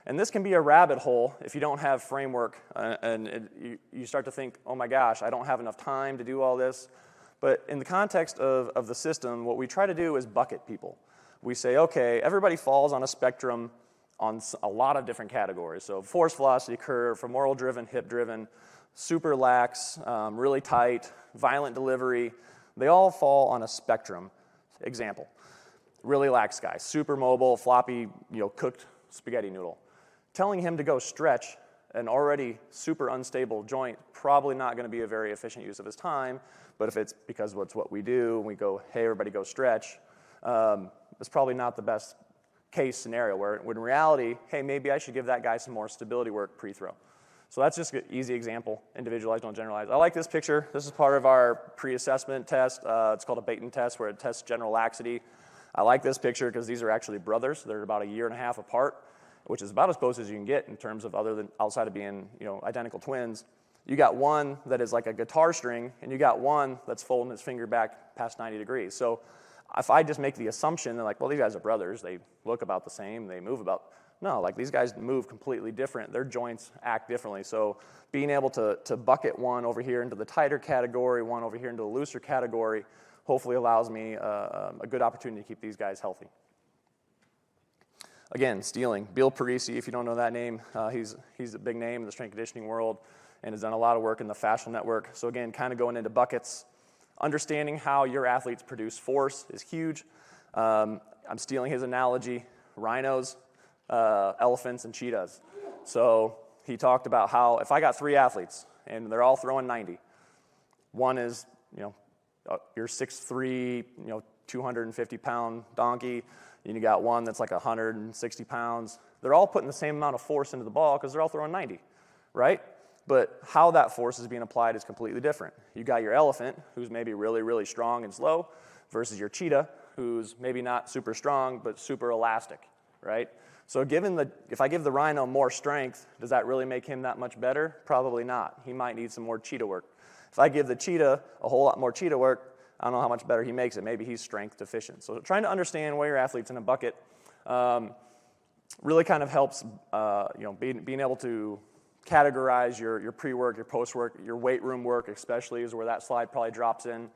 And this can be a rabbit hole if you don't have framework you start to think, oh my gosh, I don't have enough time to do all this. But in the context of the system, what we try to do is bucket people. We say, okay, everybody falls on a spectrum on a lot of different categories. So force velocity curve, femoral driven, hip driven, super lax, really tight, violent delivery. They all fall on a spectrum. Example, really lax guy, super mobile, floppy, cooked spaghetti noodle. Telling him to go stretch an already super unstable joint, probably not going to be a very efficient use of his time, but if it's because it's what we do, and we go, hey, everybody go stretch, it's probably not the best case scenario, where in reality, hey, maybe I should give that guy some more stability work pre-throw. So that's just an easy example, individualize, don't generalize. I like this picture. This is part of our pre-assessment test. It's called a Baton test, where it tests general laxity. I like this picture because these are actually brothers. They're about 1.5 years apart, which is about as close as you can get in terms of outside of being identical twins. You got one that is like a guitar string, and you got one that's folding his finger back past 90 degrees. So if I just make the assumption that these guys are brothers, they look about the same, they move about, no, these guys move completely different. Their joints act differently. So being able to bucket one over here into the tighter category, one over here into the looser category, hopefully allows me a good opportunity to keep these guys healthy. Again, stealing. Bill Parisi, if you don't know that name, he's a big name in the strength conditioning world and has done a lot of work in the fascial network. So again, kind of going into buckets. Understanding how your athletes produce force is huge. I'm stealing his analogy. Rhinos, elephants, and cheetahs. So he talked about how if I got 3 athletes and they're all throwing 90, one is, your 6'3", 250-pound donkey, and you got one that's like 160 pounds. They're all putting the same amount of force into the ball because they're all throwing 90, right? But how that force is being applied is completely different. You got your elephant, who's maybe really, really strong and slow, versus your cheetah, who's maybe not super strong, but super elastic, right? So if I give the rhino more strength, does that really make him that much better? Probably not. He might need some more cheetah work. If I give the cheetah a whole lot more cheetah work, I don't know how much better he makes it. Maybe he's strength deficient. So trying to understand where your athlete's in a bucket really kind of helps, being able to categorize your pre-work, your post-work, your weight room work especially is where that slide probably drops in.